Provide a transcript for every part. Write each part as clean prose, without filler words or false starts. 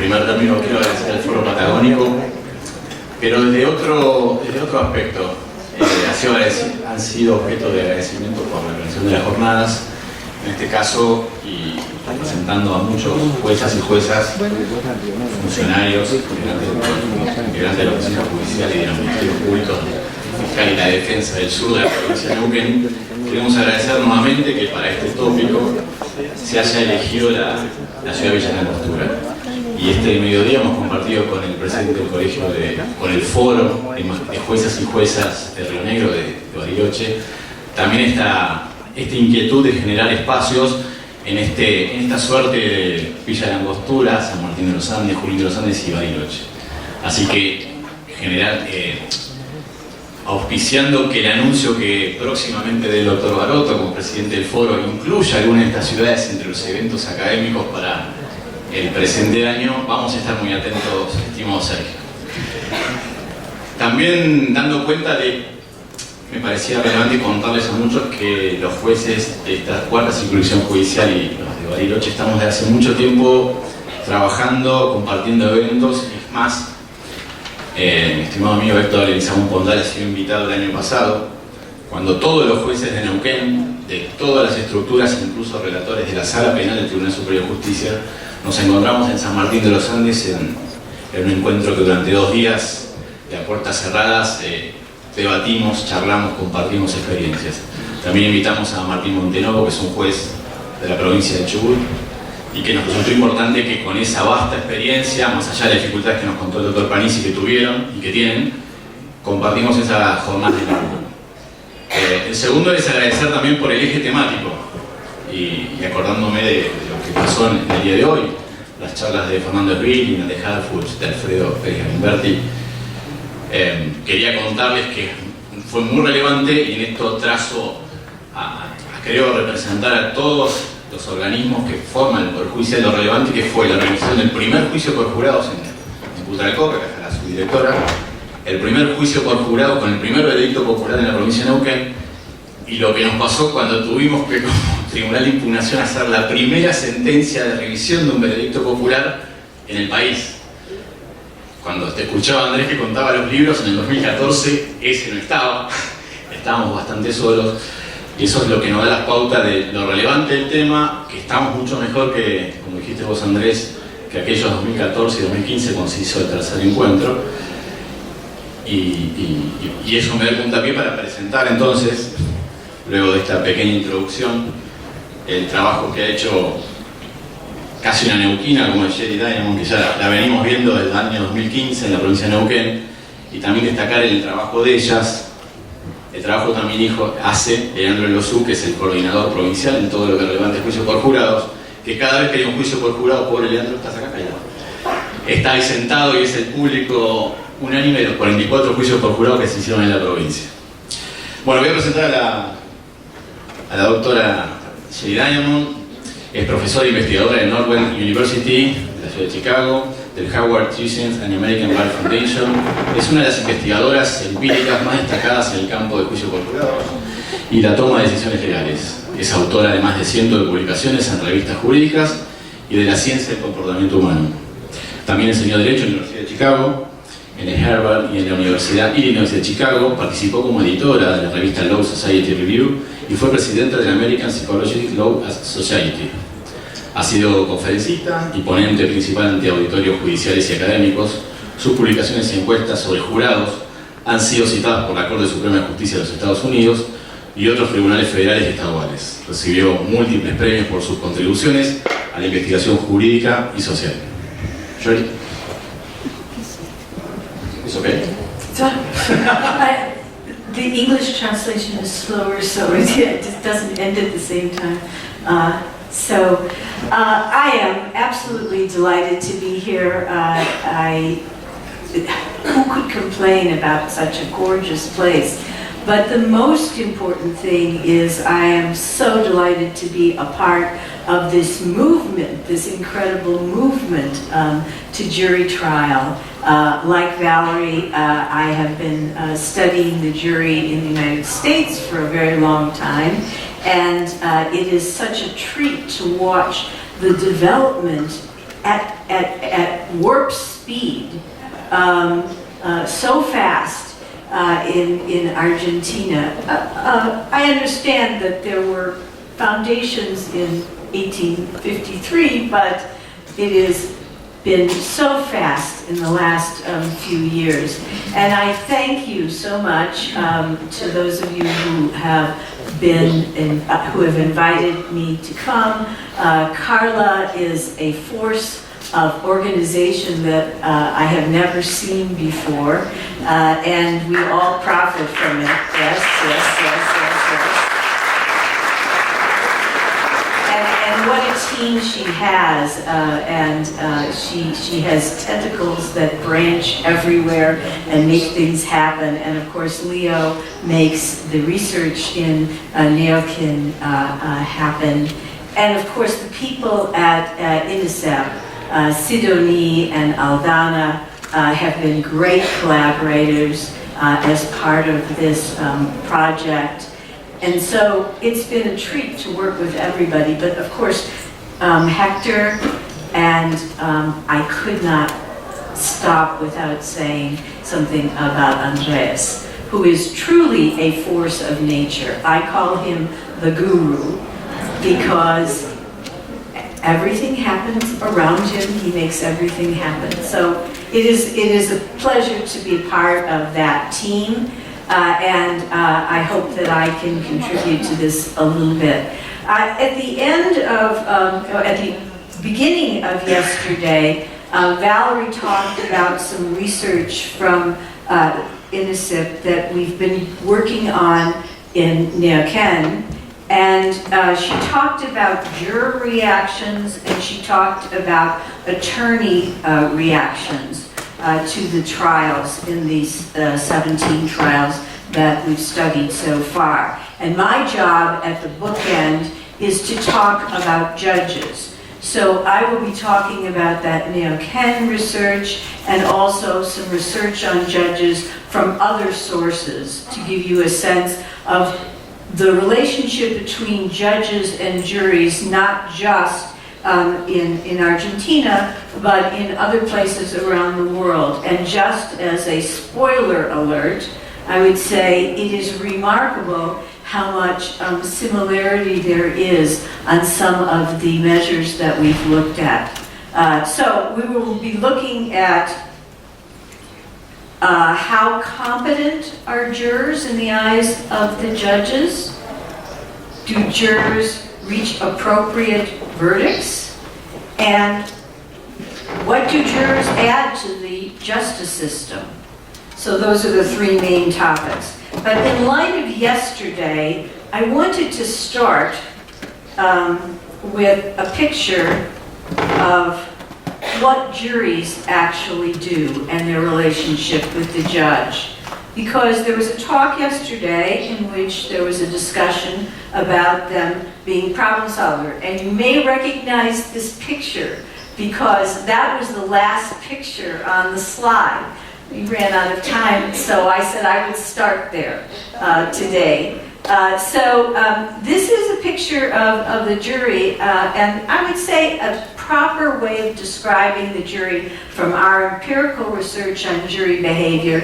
primer término quiero agradecer al Foro Patagónico, pero desde otro aspecto. Han sido objeto de agradecimiento por la organización de las jornadas, en este caso, y representando a muchos juezas y juezas, funcionarios, integrantes de la oficina judicial y de los ministerios públicos, fiscal y la defensa del sur de la provincia de Neuquén. Queremos agradecer nuevamente que para este tópico se haya elegido la ciudad de Villa Langostura. Y este mediodía hemos compartido con el presidente del colegio, con el foro de jueces y juezas de Río Negro, de Bariloche, también esta inquietud de generar espacios en esta suerte de Villa Langostura, San Martín de los Andes, Junín de los Andes y Bariloche. Así que auspiciando que el anuncio que próximamente del doctor Baroto como presidente del foro incluya algunas de estas ciudades entre los eventos académicos para el presente año, vamos a estar muy atentos, estimado Sergio. También dando cuenta me parecía relevante contarles a muchos que los jueces de esta cuarta circunscripción judicial y los de Bariloche estamos desde hace mucho tiempo trabajando, compartiendo eventos. Es más, mi estimado amigo Héctor Elizabeth Pondal ha sido invitado el año pasado, cuando todos los jueces de Neuquén, de todas las estructuras, incluso relatores de la Sala Penal del Tribunal Superior de Justicia, nos encontramos en San Martín de los Andes en un encuentro que durante 2 días de a puertas cerradas debatimos, charlamos, compartimos experiencias. También invitamos a Martín Montenovo, que es un juez de la provincia de Chubut, y que nos resultó importante que con esa vasta experiencia, más allá de las dificultades que nos contó el doctor Panisi que tuvieron y que tienen, compartimos esa jornada de laburo. El segundo es agradecer también por el eje temático, y acordándome de lo que pasó en el día de hoy, las charlas de Fernando Sbilling, de Harfuch, de Alfredo Pérez Galimberti. Quería contarles que fue muy relevante, y en esto trazo creo representar a todos los organismos que forman el Poder Judicial, lo relevante que fue la organización del primer juicio por jurados en Putralcoca, que es la subdirectora, el primer juicio por jurado con el primer veredicto popular en la provincia de Neuquén, y lo que nos pasó cuando tuvimos que como Tribunal de Impugnación hacer la primera sentencia de revisión de un veredicto popular en el país. Cuando te escuchaba Andrés que contaba los libros, en el 2014 ese no estaba, estábamos bastante solos, y eso es lo que nos da la pauta de lo relevante del tema, que estamos mucho mejor que, como dijiste vos Andrés, que aquellos 2014 y 2015 cuando se hizo el tercer encuentro, y eso me da el puntapié para presentar entonces, luego de esta pequeña introducción, el trabajo que ha hecho casi una neuquina como es Shari Diamond, que ya la venimos viendo desde el año 2015 en la provincia de Neuquén, y también destacar el trabajo de ellas. El trabajo también hace Leandro Lozú, que es el coordinador provincial en todo lo que es relevante al juicio por jurados, que cada vez que hay un juicio por jurado, pobre Leandro, estás acá callado, está ahí sentado y es el público unánime de los 44 juicios por jurado que se hicieron en la provincia. Bueno, voy a presentar a la doctora Shari Diamond. Es profesora e investigadora de Northern University de la ciudad de Chicago, del Howard Sessions and American Bar Foundation. Es una de las investigadoras empíricas más destacadas en el campo de juicio por jurados y la toma de decisiones legales. Es autora de más de 100 de publicaciones en revistas jurídicas y de la ciencia del comportamiento humano. También enseñó Derecho en la Universidad de Chicago, en el Harvard y en la Universidad Illinois de Chicago. Participó como editora de la revista Law Society Review y fue presidenta de la American Psychological Law Society. Ha sido conferencista y ponente principal ante auditorios judiciales y académicos. Sus publicaciones y encuestas sobre jurados han sido citadas por la Corte Suprema de Justicia de los Estados Unidos y otros tribunales federales y estaduales. Recibió múltiples premios por sus contribuciones a la investigación jurídica y social. Shari. ¿Es okay? The English translation is slower, so it just doesn't end at the same time. I am absolutely delighted to be here. Who could complain about such a gorgeous place? But the most important thing is I am so delighted to be a part of this movement, this incredible movement to jury trial. Like Valerie, I have been studying the jury in the United States for a very long time, and it is such a treat to watch the development at warp speed, so fast in Argentina. I understand that there were foundations in 1853, but it has been so fast in the last few years. And I thank you so much to those of you who have who have invited me to come. Carla is a force of organization that I have never seen before, and we all profit from it. Yes. And what a team she has, and she has tentacles that branch everywhere and make things happen. And of course, Leo makes the research in Neokin happen. And of course, the people at INGLÉS, Sidonie and Aldana, have been great collaborators as part of this project. And so it's been a treat to work with everybody, but of course, Hector, and I could not stop without saying something about Andres, who is truly a force of nature. I call him the guru because everything happens around him. He makes everything happen. So it is a pleasure to be part of that team. And I hope that I can contribute to this a little bit. At the beginning of yesterday, Valerie talked about some research from INICIP that we've been working on in Neoken. And she talked about juror reactions, and she talked about attorney reactions to the trials in these 17 trials that we've studied so far. And my job at the bookend is to talk about judges. So I will be talking about that Neoken research and also some research on judges from other sources to give you a sense of the relationship between judges and juries, not just in Argentina, but in other places around the world. And just as a spoiler alert, I would say it is remarkable how much similarity there is on some of the measures that we've looked at. So we will be looking at how competent are jurors in the eyes of the judges? Do jurors reach appropriate verdicts? And what do jurors add to the justice system? So those are the three main topics. But in light of yesterday, I wanted to start with a picture of what juries actually do and their relationship with the judge. Because there was a talk yesterday in which there was a discussion about them being problem solver. And you may recognize this picture because that was the last picture on the slide. We ran out of time, so I said I would start there today. This is a picture of the jury, and I would say a proper way of describing the jury from our empirical research on jury behavior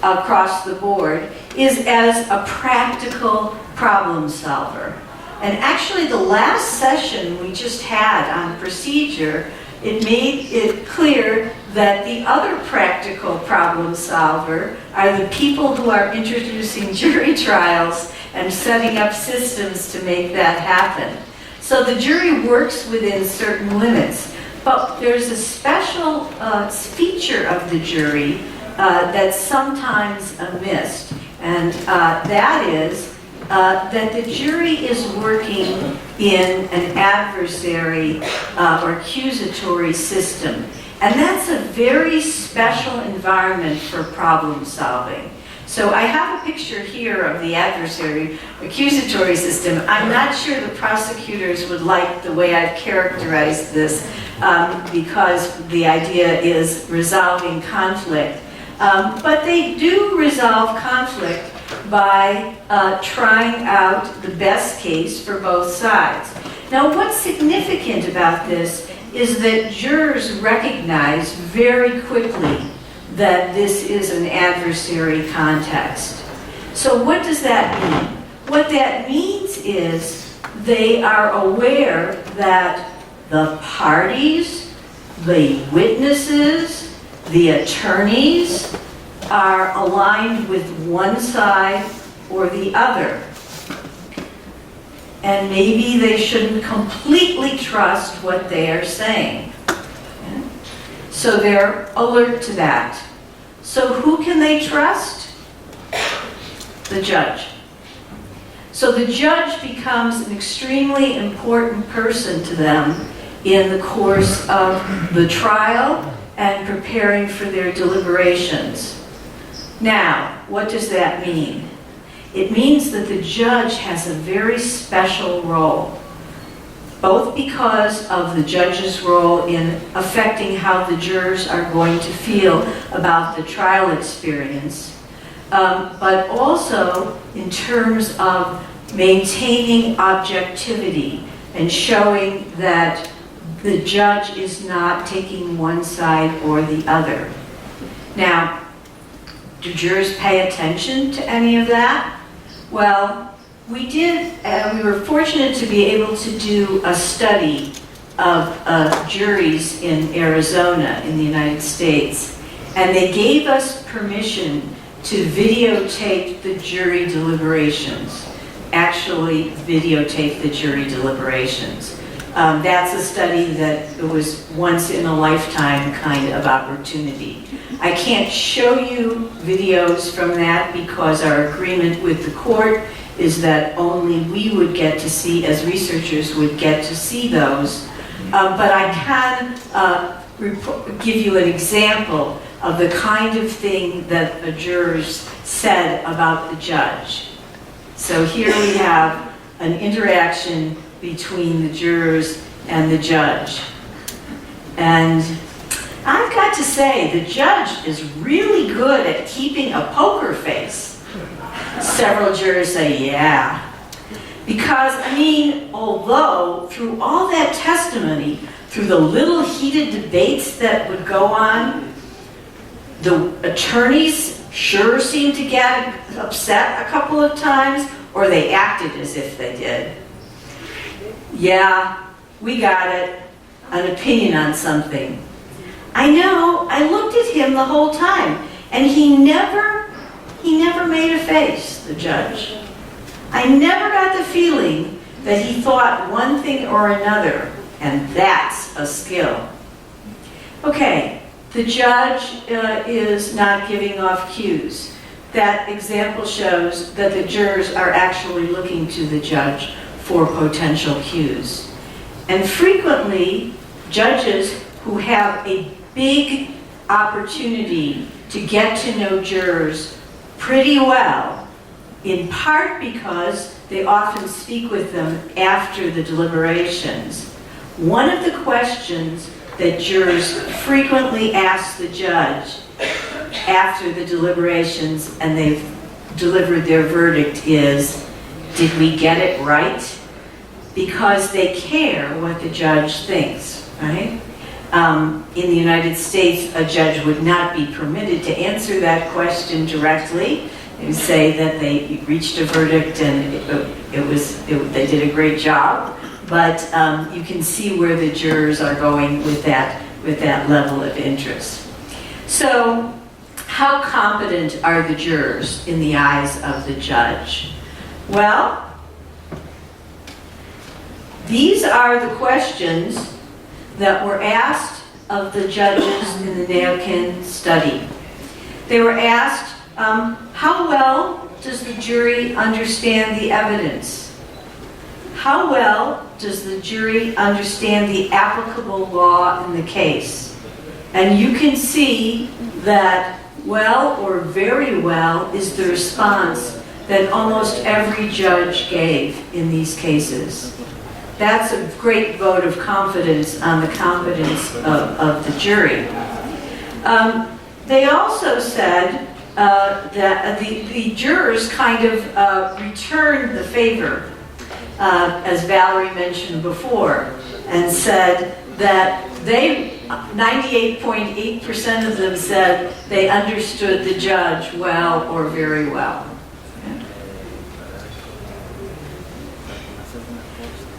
across the board is as a practical problem solver. And actually the last session we just had on procedure, it made it clear that the other practical problem solver are the people who are introducing jury trials and setting up systems to make that happen. So the jury works within certain limits, but there's a special feature of the jury that's sometimes missed, and that is that the jury is working in an adversary or accusatory system. And that's a very special environment for problem solving. So I have a picture here of the adversary accusatory system. I'm not sure the prosecutors would like the way I've characterized this because the idea is resolving conflict. But they do resolve conflict by trying out the best case for both sides. Now, what's significant about this is that jurors recognize very quickly that this is an adversary context. So what does that mean? What that means is they are aware that the parties, the witnesses, the attorneys are aligned with one side or the other. And maybe they shouldn't completely trust what they are saying. Okay? So they're alert to that. So who can they trust? The judge. So the judge becomes an extremely important person to them in the course of the trial and preparing for their deliberations. Now, what does that mean? It means that the judge has a very special role, both because of the judge's role in affecting how the jurors are going to feel about the trial experience, but also in terms of maintaining objectivity and showing that the judge is not taking one side or the other. Now, do jurors pay attention to any of that? Well, we did, we were fortunate to be able to do a study of juries in Arizona in the United States, and they gave us permission to videotape the jury deliberations, actually videotape the jury deliberations. That's a study that was once in a lifetime kind of opportunity. I can't show you videos from that because our agreement with the court is that only we would get to see, as researchers would get to see those. But I can give you an example of the kind of thing that the jurors said about the judge. So here we have an interaction between the jurors and the judge. And I've got to say, the judge is really good at keeping a poker face. Several jurors say, yeah. Because, I mean, although through all that testimony, through the little heated debates that would go on, the attorneys sure seemed to get upset a couple of times, or they acted as if they did. Yeah, we got it, an opinion on something. I know, I looked at him the whole time, and he never made a face, the judge. I never got the feeling that he thought one thing or another, and that's a skill. Okay, the judge is not giving off cues. That example shows that the jurors are actually looking to the judge for potential cues. And frequently, judges who have a big opportunity to get to know jurors pretty well, in part because they often speak with them after the deliberations. One of the questions that jurors frequently ask the judge after the deliberations and they've delivered their verdict is, did we get it right? Because they care what the judge thinks, right? In the United States, a judge would not be permitted to answer that question directly. They would say that they reached a verdict and they did a great job. But you can see where the jurors are going with that level of interest. So, how competent are the jurors in the eyes of the judge? Well, these are the questions that were asked of the judges in the Naokin study. They were asked, how well does the jury understand the evidence? How well does the jury understand the applicable law in the case? And you can see that well or very well is the response that almost every judge gave in these cases. That's a great vote of confidence on the competence of the jury. They also said that the jurors kind of returned the favor, as Valerie mentioned before. and said that 98.8% of them said they understood the judge well or very well.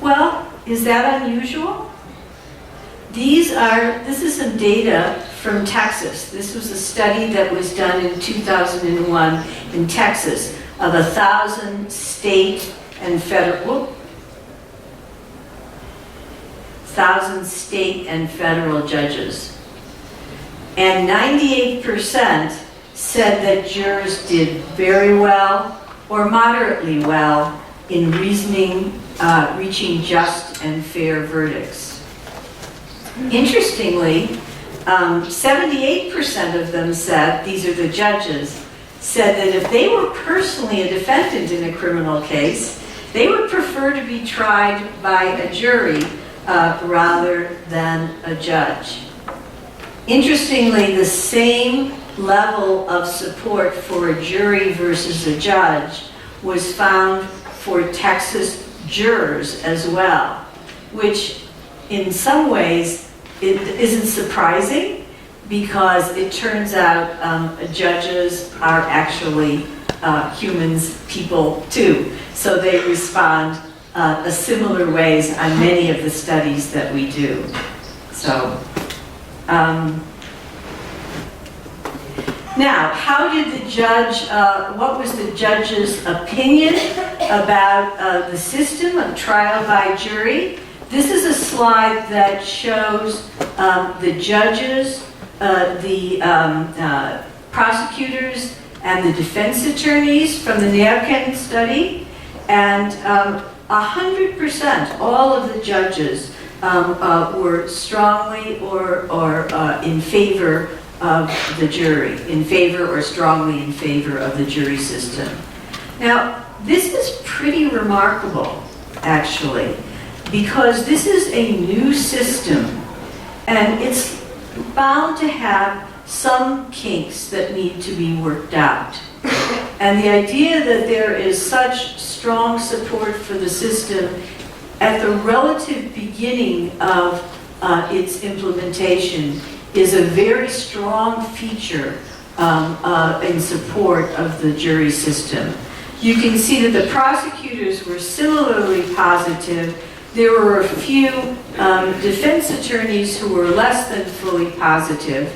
Well, is that unusual? This is some data from Texas. This was a study that was done in 2001 in Texas of 1,000 state and federal, 1,000 state and federal judges. And 98% said that jurors did very well or moderately well in reaching just and fair verdicts. Interestingly, 78% of them said, these are the judges, said that if they were personally a defendant in a criminal case, they would prefer to be tried by a jury rather than a judge. Interestingly, the same level of support for a jury versus a judge was found for Texas jurors as well, which in some ways it isn't surprising because it turns out judges are actually humans, people too. So they respond similar ways on many of the studies that we do. So, now, how did the judge, what was the judge's opinion about the system of trial by jury? This is a slide that shows the judges, the prosecutors, and the defense attorneys from the Neukölln study, and 100%, all of the judges were strongly or in favor of the jury, in favor or strongly in favor of the jury system. Now, this is pretty remarkable, actually, because this is a new system, and it's bound to have some kinks that need to be worked out. And the idea that there is such strong support for the system at the relative beginning of its implementation is a very strong feature in support of the jury system. You can see that the prosecutors were similarly positive. There were a few defense attorneys who were less than fully positive.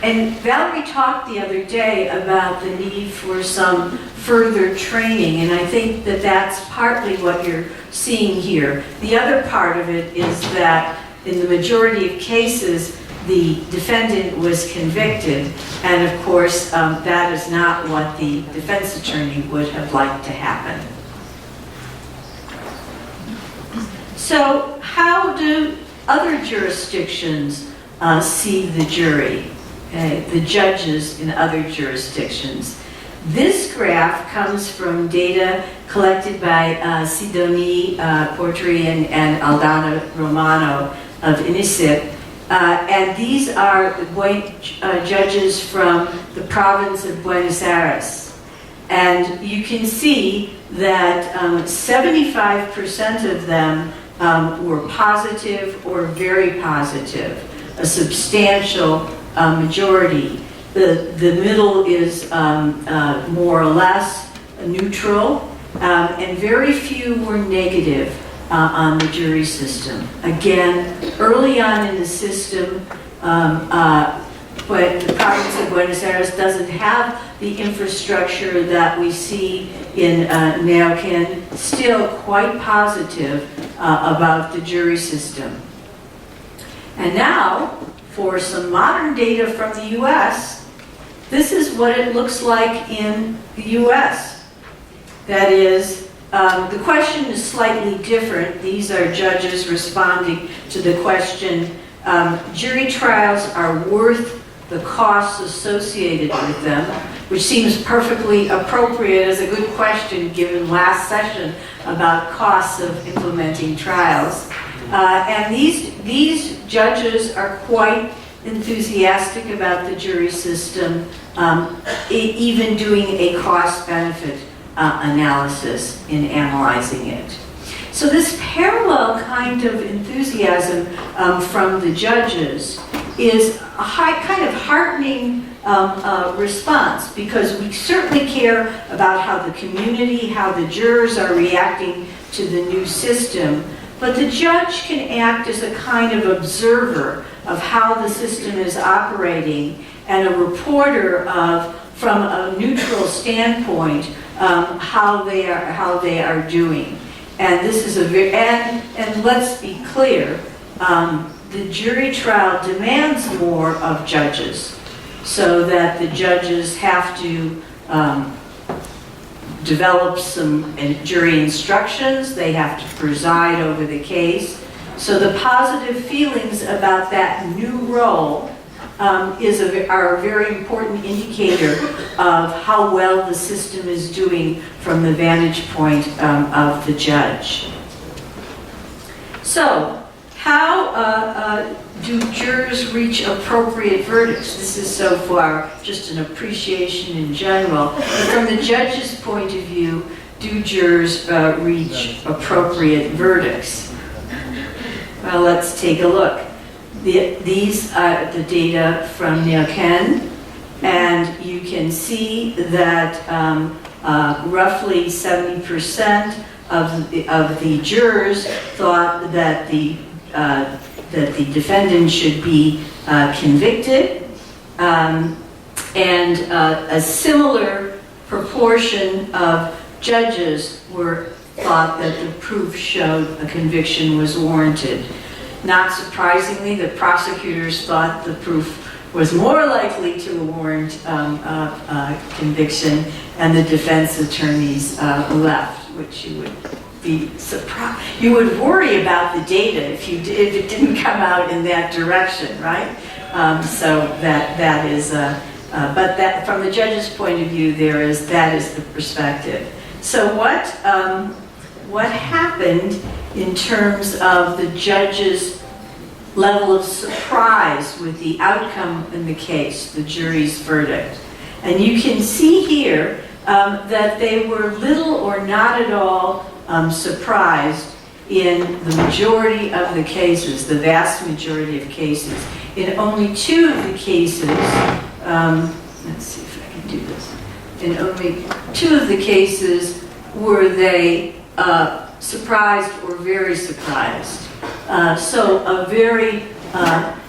And Valerie talked the other day about the need for some further training, and I think that that's partly what you're seeing here. The other part of it is that in the majority of cases, the defendant was convicted, and of course, that is not what the defense attorney would have liked to happen. So, how do other jurisdictions see the jury, the judges in other jurisdictions? This graph comes from data collected by Sidonie Portri and Aldana Romano of INICIP. And these are judges from the province of Buenos Aires. And you can see that 75% of them were positive or very positive, a substantial majority. The middle is more or less neutral, and very few were negative on the jury system. Again, early on in the system, but the province of Buenos Aires doesn't have the infrastructure that we see in Neukölln, still quite positive about the jury system. And now, for some modern data from the US, this is what it looks like in the US. That is, the question is slightly different. These are judges responding to the question, jury trials are worth the costs associated with them, which seems perfectly appropriate as a good question given last session about costs of implementing trials. And these judges are quite enthusiastic about the jury system, even doing a cost-benefit analysis in analyzing it. So this parallel kind of enthusiasm from the judges is a kind of heartening response, because we certainly care about how the community, how the jurors are reacting to the new system, but the judge can act as a kind of observer of how the system is operating and a reporter of, from a neutral standpoint, how they are doing. And this is a very, and let's be clear, the jury trial demands more of judges, so that the judges have to develop some jury instructions, they have to preside over the case. So the positive feelings about that new role are a very important indicator of how well the system is doing from the vantage point of the judge. So, how do jurors reach appropriate verdicts? This is so far just an appreciation in general. But from the judge's point of view, do jurors reach appropriate verdicts? Well, let's take a look. These are the data from Nielsen, and you can see that roughly 70% of the jurors thought that the defendant should be convicted, and a similar proportion of judges thought that the proof showed a conviction was warranted. Not surprisingly, the prosecutors thought the proof was more likely to warrant conviction, and the defense attorneys left, which you would be surprised. You would worry about the data if it didn't come out in that direction, right? So that is, but that from the judge's point of view, that is the perspective. So what happened in terms of the judge's level of surprise with the outcome in the case, the jury's verdict? And you can see here that they were little or not at all surprised in the majority of the cases, the vast majority of cases. In only 2 of the cases, let's see if I can do this. In only 2 of the cases were they surprised or very surprised. So a very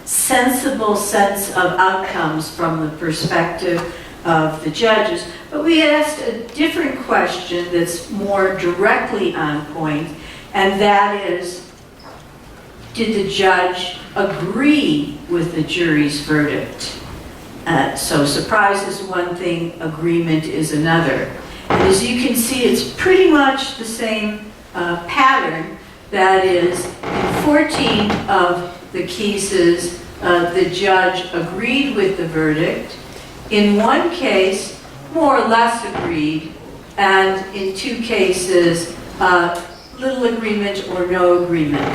sensible sense of outcomes from the perspective of the judges. But we asked a different question that's more directly on point, and that is, did the judge agree with the jury's verdict? So surprise is one thing, agreement is another. And as you can see, it's pretty much the same pattern. That is, in 14 of the cases, the judge agreed with the verdict. In 1 case, more or less agreed, and in 2 cases, little agreement or no agreement.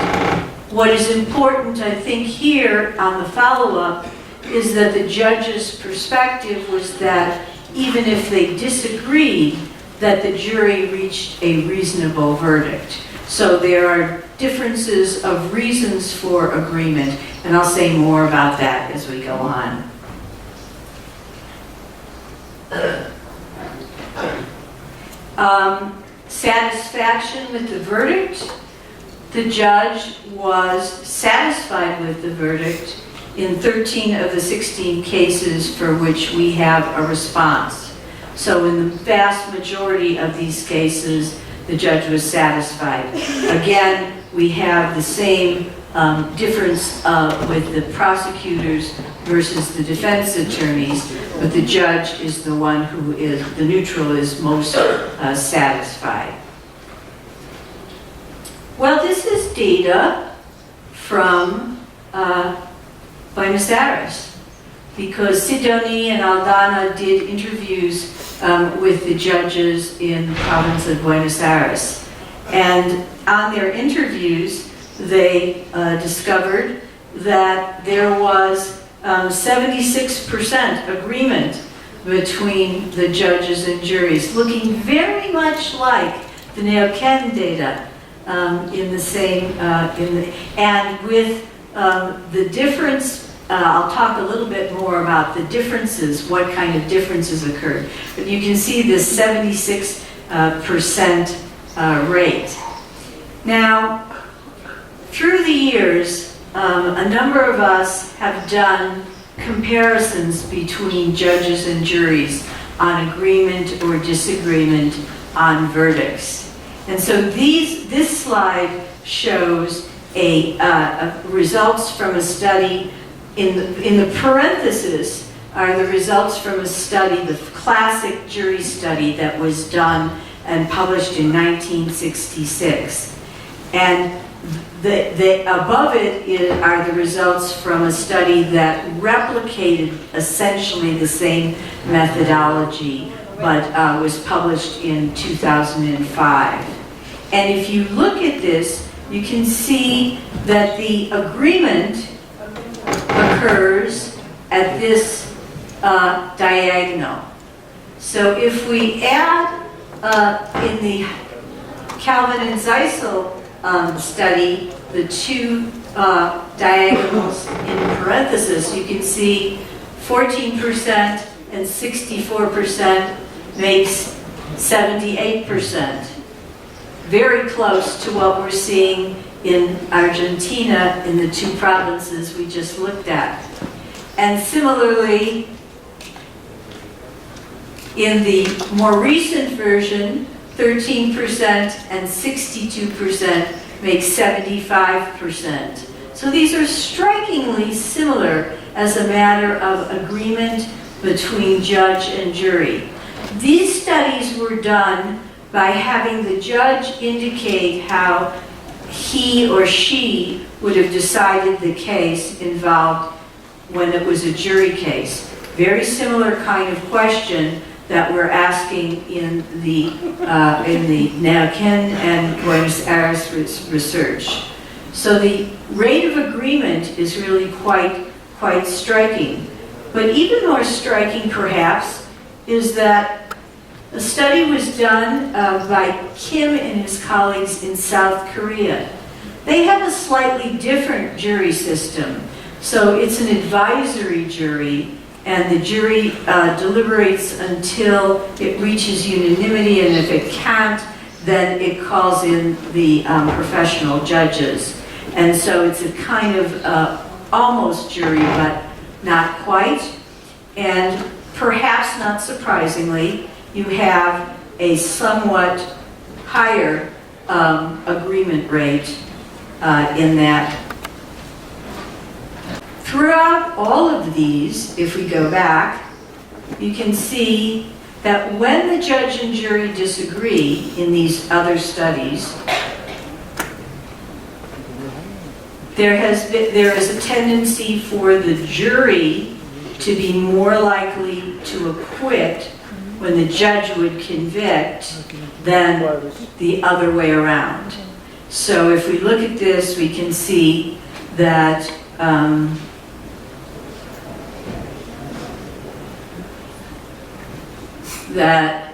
What is important, I think, here on the follow-up is that the judge's perspective was that even if they disagreed, that the jury reached a reasonable verdict. So there are differences of reasons for agreement, and I'll say more about that as we go on. Satisfaction with the verdict. The judge was satisfied with the verdict in 13 of the 16 cases for which we have a response. So in the vast majority of these cases, the judge was satisfied. Again, we have the same difference with the prosecutors versus the defense attorneys, but the judge is the one who is, the neutral is most satisfied. Well, this is data from Buenos Aires, because Sidoni and Aldana did interviews with the judges in the province of Buenos Aires. And on their interviews, they discovered that there was 76% agreement between the judges and juries, looking very much like the Neuquén data. in the same, and with the difference, I'll talk a little bit more about the differences, what kind of differences occurred. But you can see this 76% rate. Now, through the years, a number of us have done comparisons between judges and juries on agreement or disagreement on verdicts. And so this slide shows results from a study. In the parentheses are the results from a study, the classic jury study that was done and published in 1966. And above it are the results from a study that replicated essentially the same methodology, but was published in 2005. And if you look at this, you can see that the agreement occurs at this diagonal. So if we add in the Calvin and Zeisel study the two diagonals in parentheses, you can see 14% and 64% makes 78%. Very close to what we're seeing in Argentina in the two provinces we just looked at. And similarly, in the more recent version, 13% and 62% make 75%. So these are strikingly similar as a matter of agreement between judge and jury. These studies were done by having the judge indicate how he or she would have decided the case involved when it was a jury case. Very similar kind of question that we're asking in the Neuquén and Buenos Aires research. So the rate of agreement is really quite striking. But even more striking, perhaps, is that a study was done by Kim and his colleagues in South Korea. They have a slightly different jury system. So it's an advisory jury, and the jury deliberates until it reaches unanimity, and if it can't, then it calls in the professional judges. And so it's a kind of almost jury, but not quite. And perhaps not surprisingly, you have a somewhat higher agreement rate in that. Throughout all of these, if we go back, you can see that when the judge and jury disagree in these other studies, there is a tendency for the jury to be more likely to acquit when the judge would convict than the other way around. So if we look at this, we can see that that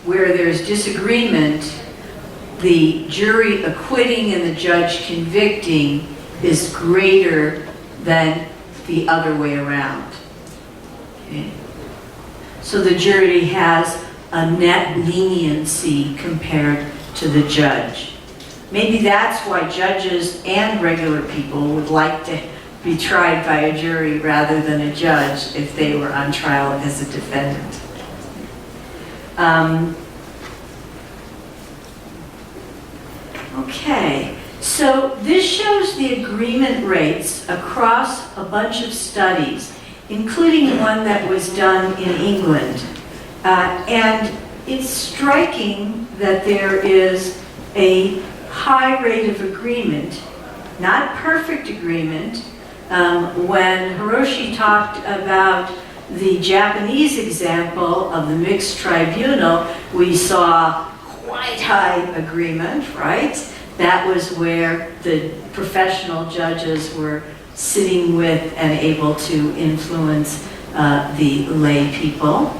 where there's disagreement, the jury acquitting and the judge convicting is greater than the other way around. Okay. So the jury has a net leniency compared to the judge. Maybe that's why judges and regular people would like to be tried by a jury rather than a judge if they were on trial as a defendant. Okay, so this shows the agreement rates across a bunch of studies, including one that was done in England. And it's striking that there is a high rate of agreement, not perfect agreement. When Hiroshi talked about the Japanese example of the mixed tribunal, we saw quite high agreement, right? That was where the professional judges were sitting with and able to influence the lay people.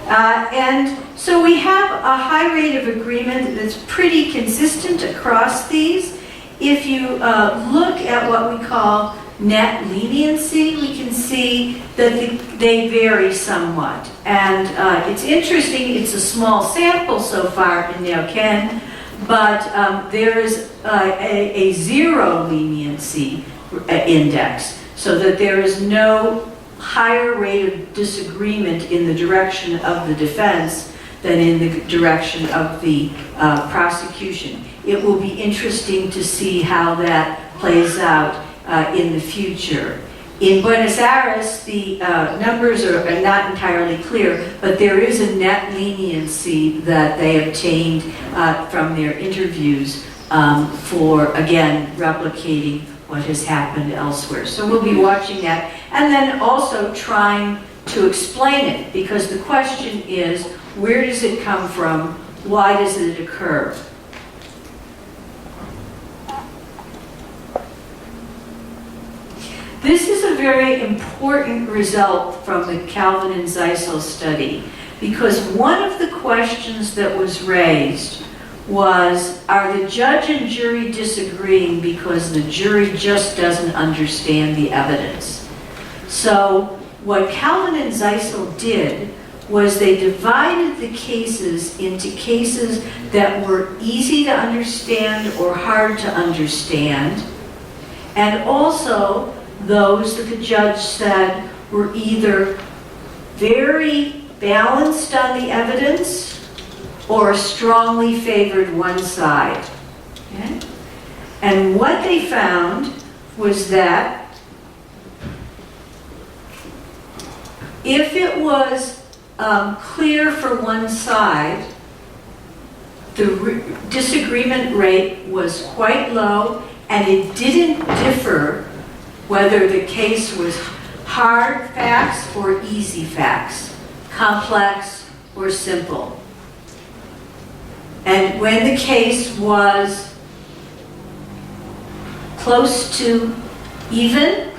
And so we have a high rate of agreement that's pretty consistent across these. If you look at what we call net leniency, we can see that they vary somewhat. And it's interesting, it's a small sample so far in Neuquén, but there is a zero leniency index, so that there is no higher rate of disagreement in the direction of the defense than in the direction of the prosecution. It will be interesting to see how that plays out in the future. In Buenos Aires, the numbers are not entirely clear, but there is a net leniency that they obtained from their interviews for, again, replicating what has happened elsewhere. So we'll be watching that, and then also trying to explain it, because the question is, where does it come from? Why does it occur? This is a very important result from the Calvin and Zeisel study, because one of the questions that was raised was, are the judge and jury disagreeing because the jury just doesn't understand the evidence? So what Calvin and Zeisel did was they divided the cases into cases that were easy to understand or hard to understand, and also those that the judge said were either very balanced on the evidence or strongly favored one side. Okay? And what they found was that if it was clear for one side, the disagreement rate was quite low, and it didn't differ whether the case was hard facts or easy facts, complex or simple. And when the case was close to even,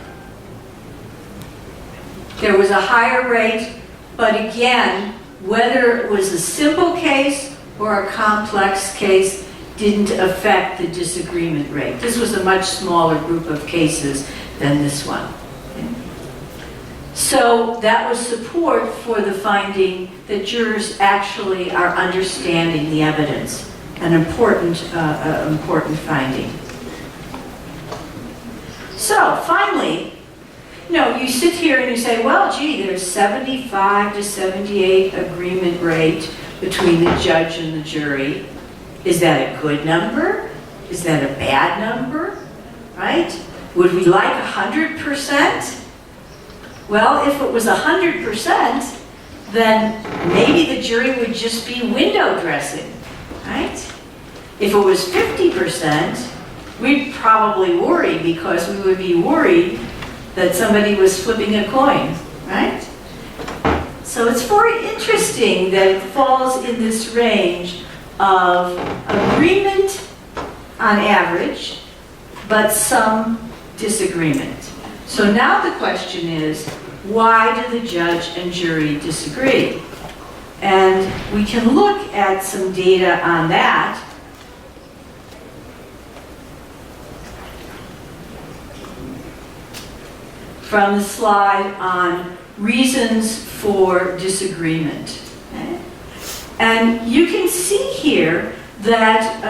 there was a higher rate, but again, whether it was a simple case or a complex case didn't affect the disagreement rate. This was a much smaller group of cases than this one. Okay? So that was support for the finding that jurors actually are understanding the evidence, an important finding. So finally, you sit here and you say, well, gee, there's 75 to 78 agreement rate between the judge and the jury. Is that a good number? Is that a bad number? Right? Would we like 100%? Well, if it was 100%, then maybe the jury would just be window dressing, right? If it was 50%, we'd probably worry, because we would be worried that somebody was flipping a coin, right? So it's very interesting that it falls in this range of agreement on average, but some disagreement. So now the question is, why do the judge and jury disagree? And we can look at some data on that. From the slide on reasons for disagreement. Okay? And you can see here that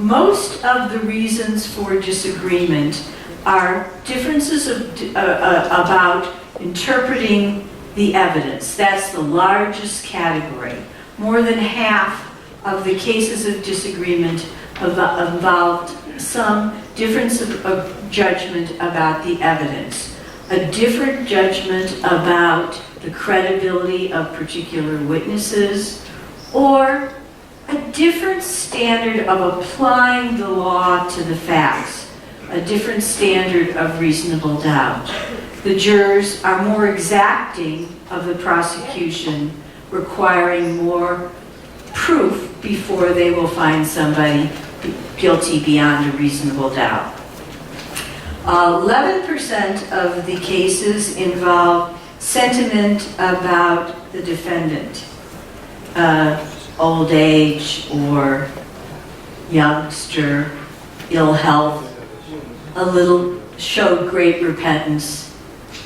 most of the reasons for disagreement are differences about interpreting the evidence. That's the largest category. More than half of the cases of disagreement involved some difference of judgment about the evidence. A different judgment about the credibility of particular witnesses, or a different standard of applying the law to the facts, a different standard of reasonable doubt. The jurors are more exacting of the prosecution, requiring more proof before they will find somebody guilty beyond a reasonable doubt. 11% of the cases involve sentiment about the defendant. old age or youngster, ill health, showed great repentance.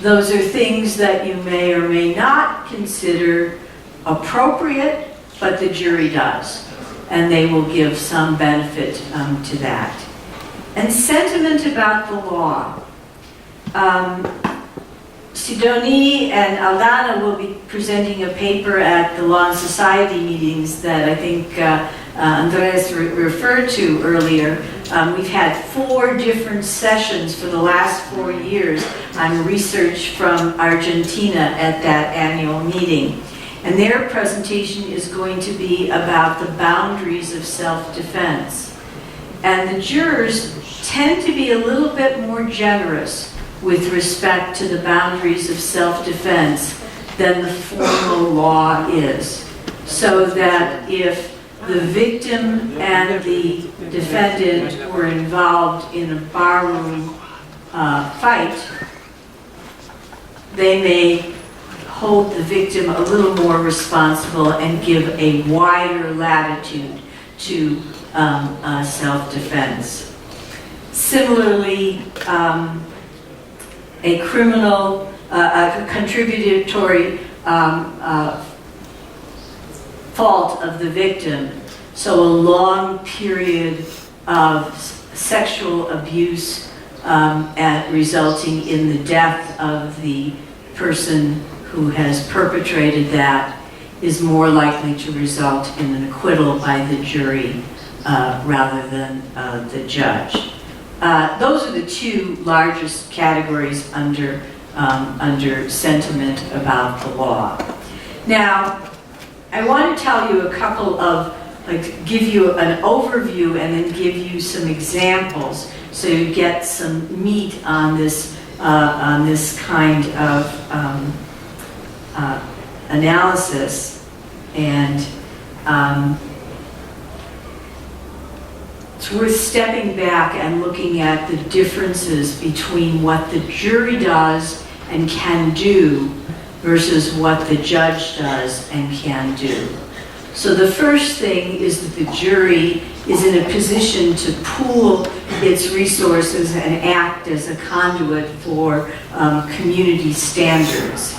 Those are things that you may or may not consider appropriate, but the jury does, and they will give some benefit to that. And sentiment about the law. Sidonie and Aldana will be presenting a paper at the Law and Society meetings that I think Andres referred to earlier. We've had 4 different sessions for the last 4 years on research from Argentina at that annual meeting. And their presentation is going to be about the boundaries of self-defense. And the jurors tend to be a little bit more generous with respect to the boundaries of self-defense than the formal law is. So that if the victim and the defendant were involved in a barroom fight, they may hold the victim a little more responsible and give a wider latitude to self-defense. Similarly, a criminal, a contributory fault of the victim, so a long period of sexual abuse resulting in the death of the person who has perpetrated that, is more likely to result in an acquittal by the jury rather than the judge. Those are the 2 largest categories under sentiment about the law. Now, I want to tell you a couple of, give you an overview and then give you some examples so you get some meat on this kind of analysis. And it's worth stepping back and looking at the differences between what the jury does and can do versus what the judge does and can do. So the first thing is that the jury is in a position to pool its resources and act as a conduit for community standards.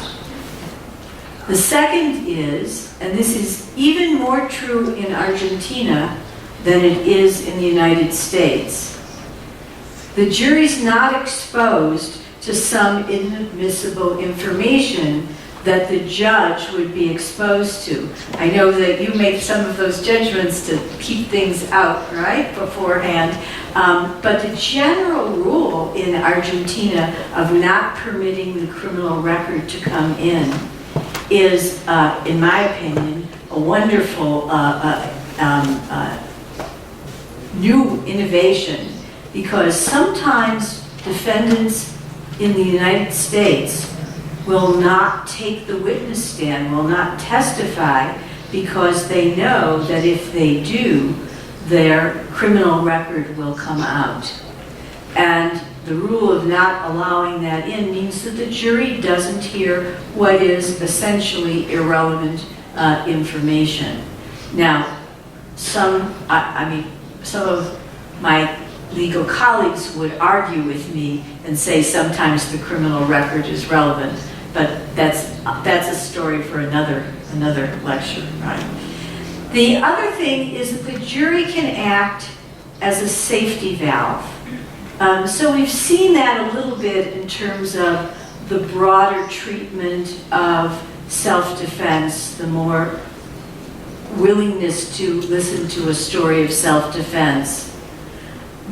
The second is, and this is even more true in Argentina than it is in the United States, the jury's not exposed to some inadmissible information that the judge would be exposed to. I know that you make some of those judgments to keep things out, right, beforehand. But the general rule in Argentina of not permitting the criminal record to come in is, in my opinion, a wonderful new innovation, because sometimes defendants in the United States will not take the witness stand, will not testify, because they know that if they do, their criminal record will come out. And the rule of not allowing that in means that the jury doesn't hear what is essentially irrelevant information. Now, some of my legal colleagues would argue with me and say sometimes the criminal record is relevant, but that's a story for another lecture, right? The other thing is that the jury can act as a safety valve. So we've seen that a little bit in terms of the broader treatment of self-defense, the more willingness to listen to a story of self-defense.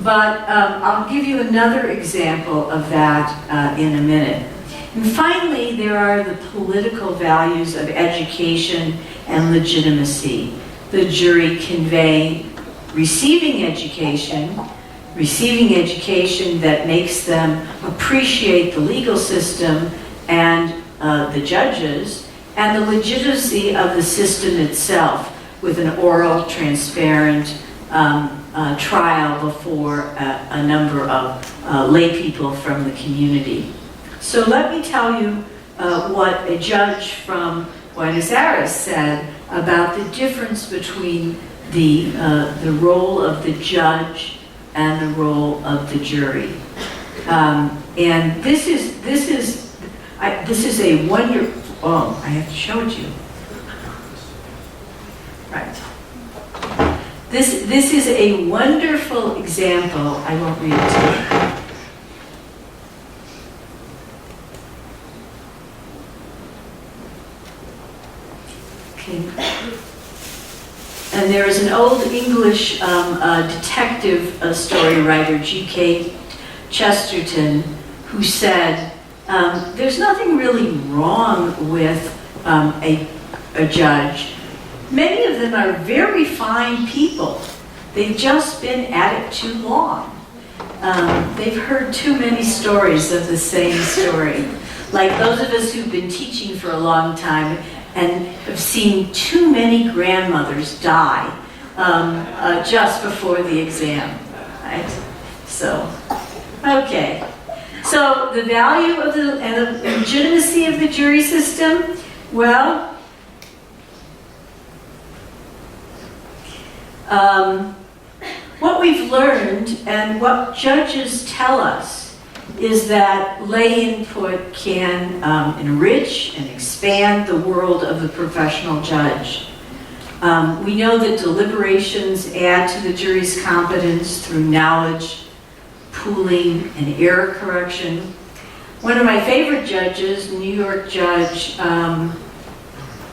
But I'll give you another example of that in a minute. And finally, there are the political values of education and legitimacy. The jury convey receiving education that makes them appreciate the legal system and the judges, and the legitimacy of the system itself with an oral, transparent trial before a number of lay people from the community. So let me tell you what a judge from Buenos Aires said about the difference between the role of the judge and the role of the jury. And this is a wonderful, oh, I have to show it to you. Right. This is a wonderful example. I won't read it to you. Okay. And there is an old English detective story writer, G.K. Chesterton, who said, there's nothing really wrong with a judge. Many of them are very fine people. They've just been at it too long. They've heard too many stories of the same story. Like those of us who've been teaching for a long time and have seen too many grandmothers die just before the exam, right? So, okay. So the value of and the legitimacy of the jury system, well, what we've learned and what judges tell us is that lay input can enrich and expand the world of the professional judge. We know that deliberations add to the jury's competence through knowledge, pooling, and error correction. One of my favorite judges, New York Judge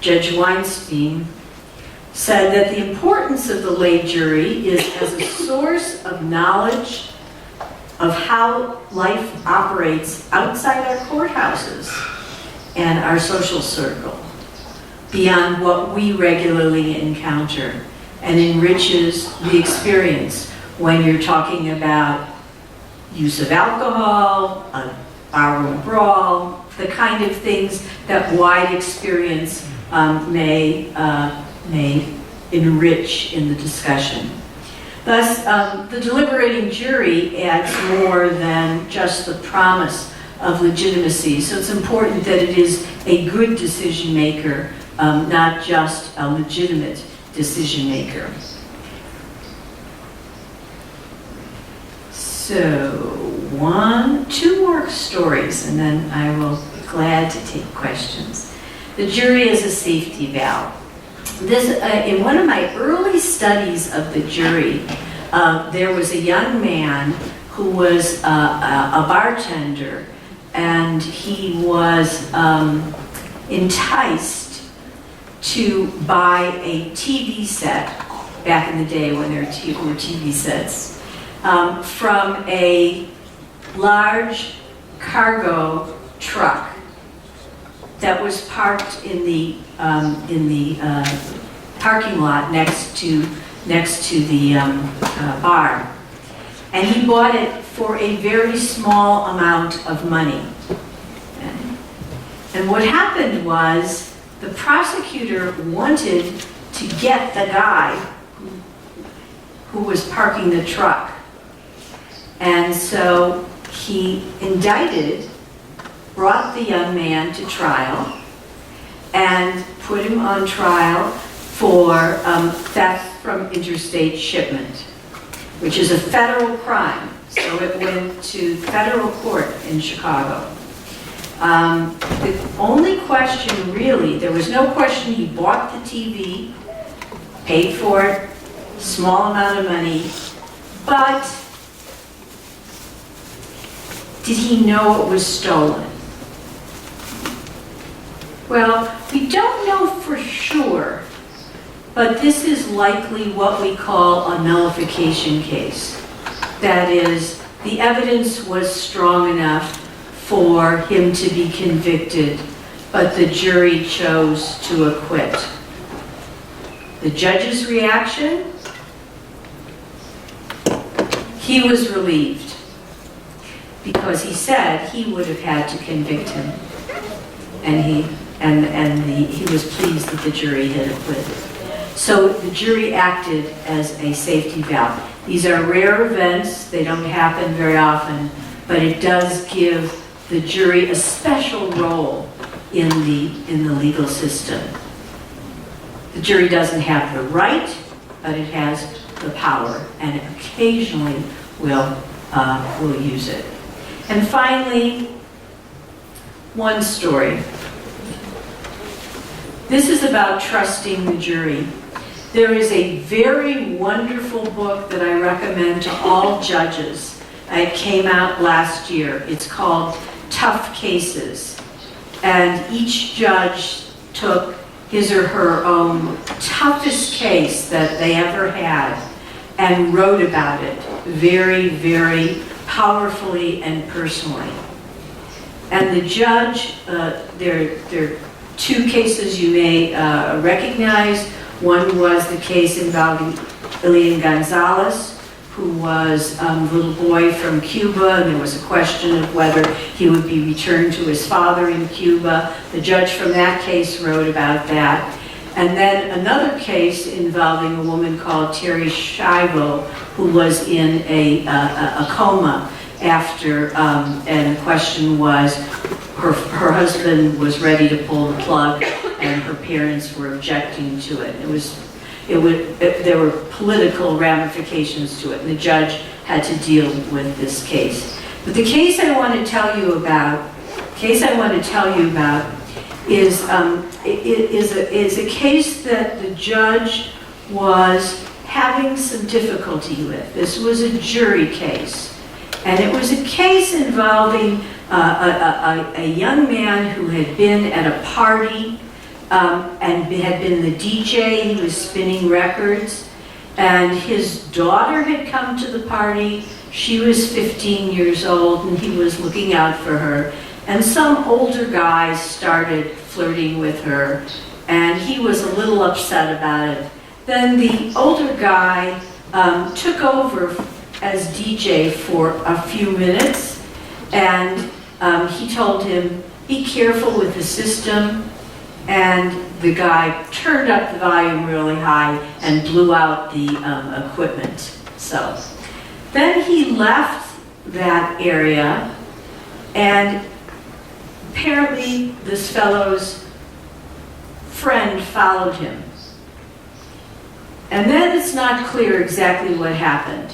Weinstein, said that the importance of the lay jury is as a source of knowledge of how life operates outside our courthouses and our social circle, beyond what we regularly encounter, and enriches the experience when you're talking about use of alcohol, a barroom brawl, the kind of things that wide experience may enrich in the discussion. Thus, the deliberating jury adds more than just the promise of legitimacy. So it's important that it is a good decision maker, not just a legitimate decision maker. So, two more stories, and then I will be glad to take questions. The jury is a safety valve. This, in one of my early studies of the jury, there was a young man who was a bartender, and he was enticed to buy a TV set, back in the day when there were TV sets, from a large cargo truck that was parked in the parking lot next to the bar, and he bought it for a very small amount of money. And what happened was the prosecutor wanted to get the guy who was parking the truck, and so he indicted, brought the young man to trial, and put him on trial for theft from interstate shipment, which is a federal crime. So it went to federal court in Chicago. The only question really, there was no question he bought the TV, paid for it, small amount of money, but did he know it was stolen? Well, we don't know for sure, but this is likely what we call a nullification case. That is, the evidence was strong enough for him to be convicted, but the jury chose to acquit. The judge's reaction? He was relieved, because he said he would have had to convict him, and he was pleased that the jury had acquitted. So the jury acted as a safety valve. These are rare events, they don't happen very often, but it does give the jury a special role in the legal system. The jury doesn't have the right, but it has the power, and occasionally will use it. And finally, one story. This is about trusting the jury. There is a very wonderful book that I recommend to all judges. It came out last year. It's called Tough Cases. And each judge took his or her own toughest case that they ever had and wrote about it very, very powerfully and personally. And the judge, there are two cases you may recognize. One was the case involving Elian Gonzalez, who was a little boy from Cuba, and there was a question of whether he would be returned to his father in Cuba. The judge from that case wrote about that. And then another case involving a woman called Terry Schiavo, who was in a coma after, and the question was, her husband was ready to pull the plug, and her parents were objecting to it. There were political ramifications to it, and the judge had to deal with this case. But the case I want to tell you about, is a case that the judge was having some difficulty with. This was a jury case, and it was a case involving a young man who had been at a party and had been the DJ. He was spinning records, and his daughter had come to the party. She was 15 years old, and he was looking out for her. And some older guy started flirting with her, and he was a little upset about it. Then the older guy took over as DJ for a few minutes, and he told him, be careful with the system. And the guy turned up the volume really high and blew out the equipment. So then he left that area, and apparently this fellow's friend followed him. And then it's not clear exactly what happened.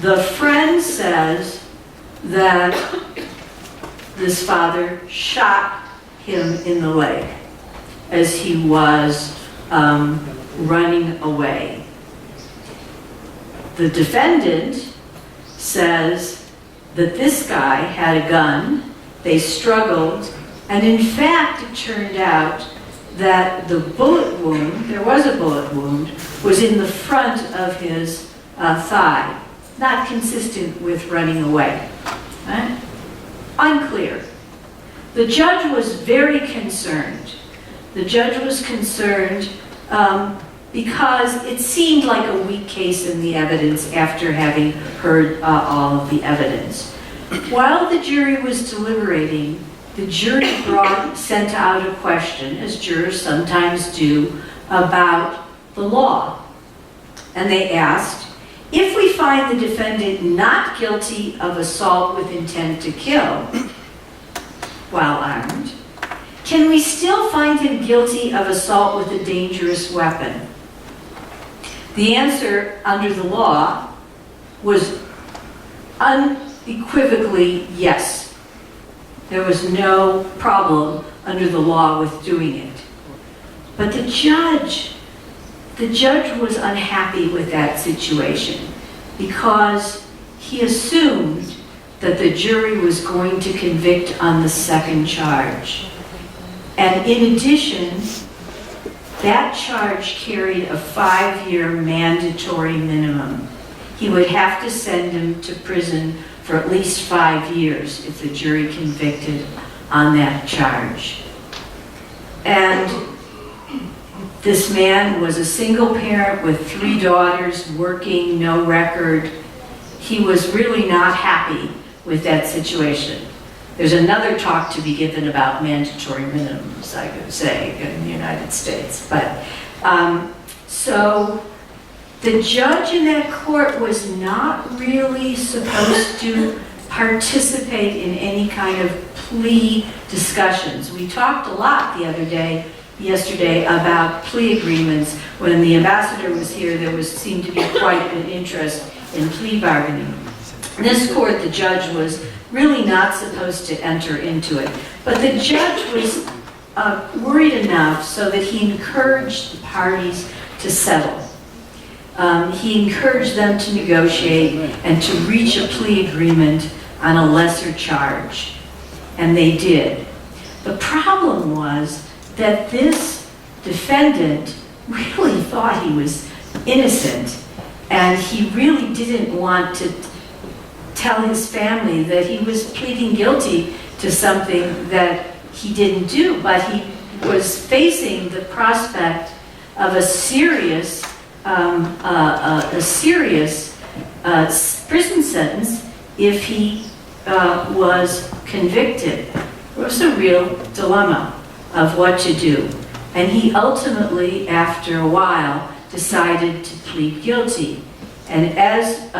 The friend says that this father shot him in the leg as he was running away. The defendant says that this guy had a gun, they struggled, and in fact it turned out that the bullet wound, there was a bullet wound, was in the front of his thigh, not consistent with running away. Right? Unclear. The judge was very concerned. The judge was concerned because it seemed like a weak case in the evidence after having heard all of the evidence. While the jury was deliberating, the jury sent out a question, as jurors sometimes do, about the law. And they asked, if we find the defendant not guilty of assault with intent to kill while armed, can we still find him guilty of assault with a dangerous weapon? The answer under the law was unequivocally yes. There was no problem under the law with doing it. But the judge was unhappy with that situation because he assumed that the jury was going to convict on the second charge. And in addition, that charge carried a 5-year mandatory minimum. He would have to send him to prison for at least 5 years if the jury convicted on that charge. And this man was a single parent with 3 daughters, working, no record. He was really not happy with that situation. There's another talk to be given about mandatory minimums, I could say, in the United States. But so the judge in that court was not really supposed to participate in any kind of plea discussions. We talked a lot yesterday about plea agreements. When the ambassador was here, there seemed to be quite an interest in plea bargaining. In this court, the judge was really not supposed to enter into it, but the judge was worried enough so that he encouraged the parties to settle. He encouraged them to negotiate and to reach a plea agreement on a lesser charge, and they did. The problem was that this defendant really thought he was innocent, and he really didn't want to tell his family that he was pleading guilty to something that he didn't do, but he was facing the prospect of a serious prison sentence if he was convicted. It was a real dilemma of what to do. And he ultimately, after a while, decided to plead guilty. And as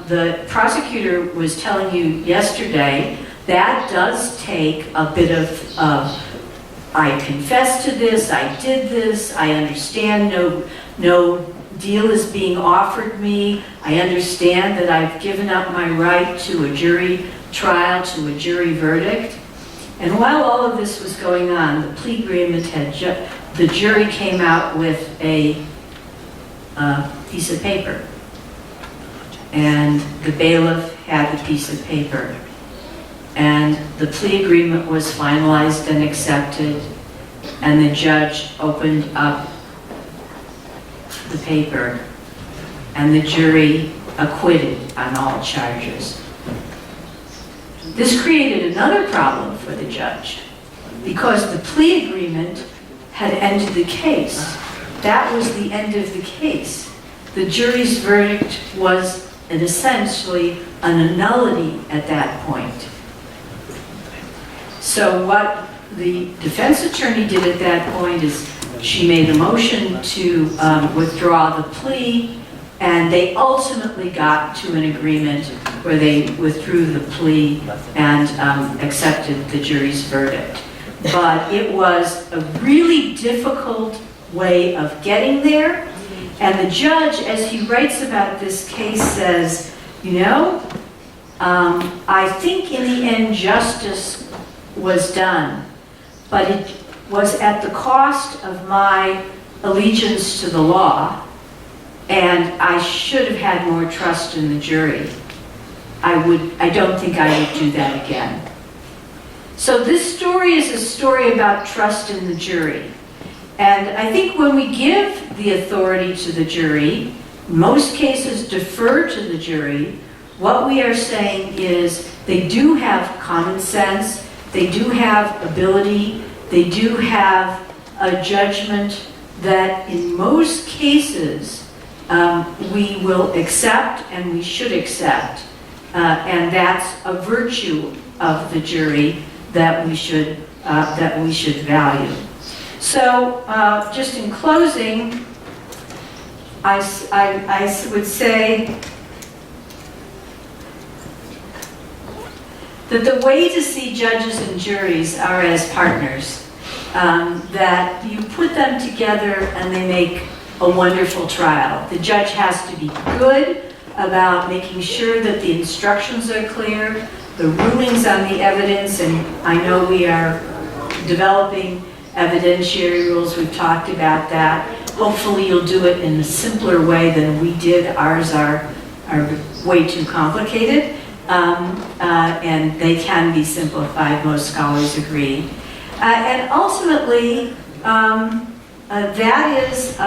the prosecutor was telling you yesterday, that does take a bit of I confess to this, I did this, I understand no deal is being offered me, I understand that I've given up my right to a jury trial, to a jury verdict. And while all of this was going on, the plea agreement the jury came out with a piece of paper. And the bailiff had the piece of paper. And the plea agreement was finalized and accepted, and the judge opened up the paper, and the jury acquitted on all charges. This created another problem for the judge, because the plea agreement had ended the case. That was the end of the case. The jury's verdict was essentially a nullity at that point. So what the defense attorney did at that point is she made a motion to withdraw the plea, and they ultimately got to an agreement where they withdrew the plea and accepted the jury's verdict. But it was a really difficult way of getting there, and the judge, as he writes about this case, says, I think in the end justice was done, but it was at the cost of my allegiance to the law, and I should have had more trust in the jury. I don't think I would do that again. So this story is a story about trust in the jury. And I think when we give the authority to the jury, most cases defer to the jury, what we are saying is they do have common sense, they do have ability, they do have a judgment that in most cases we will accept and we should accept. And that's a virtue of the jury that we should value. So just in closing, I would say that the way to see judges and juries are as partners, that you put them together and they make a wonderful trial. The judge has to be good about making sure that the instructions are clear, the rulings on the evidence, and I know we are developing evidentiary rules, we've talked about that. Hopefully you'll do it in a simpler way than we did. Ours are way too complicated. And they can be simplified, most scholars agree. And ultimately, that is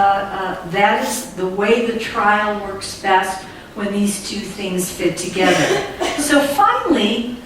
the way the trial works best, when these two things fit together. So finally,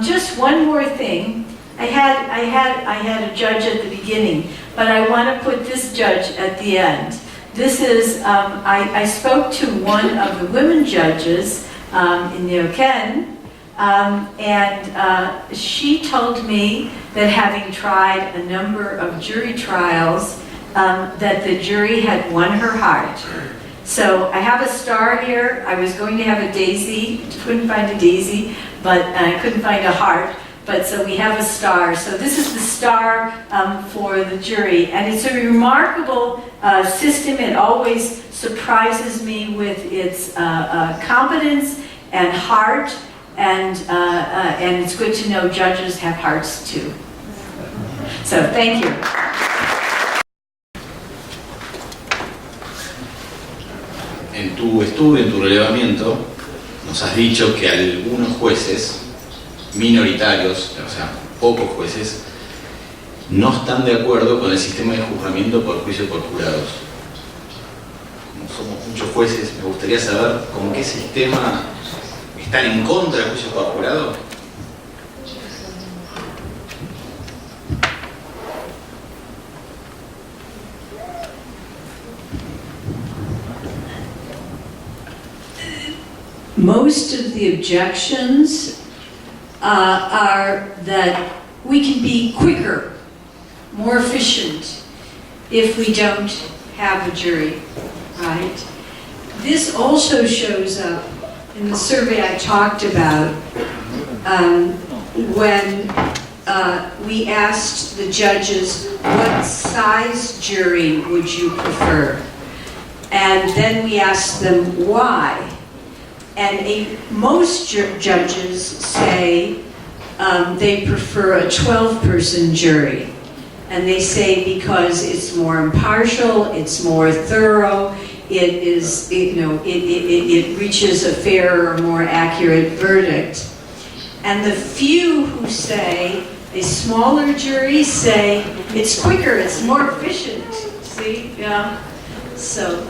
just one more thing. I had a judge at the beginning, but I want to put this judge at the end. This is, I spoke to one of the women judges in Neuquén, and she told me that having tried a number of jury trials, that the jury had won her heart. So I have a star here. I was going to have a daisy, couldn't find a daisy, but I couldn't find a heart. But so we have a star. So this is the star for the jury. And it's a remarkable system. It always surprises me with its competence and heart. And it's good to know judges have hearts too. So thank you. En tu estudio, en tu relevamiento, nos has dicho que algunos jueces minoritarios, o sea, pocos jueces, no están de acuerdo con el sistema de juzgamiento por juicio por jurados. Como somos muchos jueces, me gustaría saber con qué sistema están en contra del juicio por jurado. Most of the objections are that we can be quicker, more efficient if we don't have a jury, right? This also shows up in the survey I talked about when we asked the judges, what size jury would you prefer? And then we asked them why. And most judges say they prefer a 12-person jury. And they say because it's more impartial, it's more thorough, it reaches a fairer, more accurate verdict. And the few who say a smaller jury say it's quicker, it's more efficient. See, yeah. So.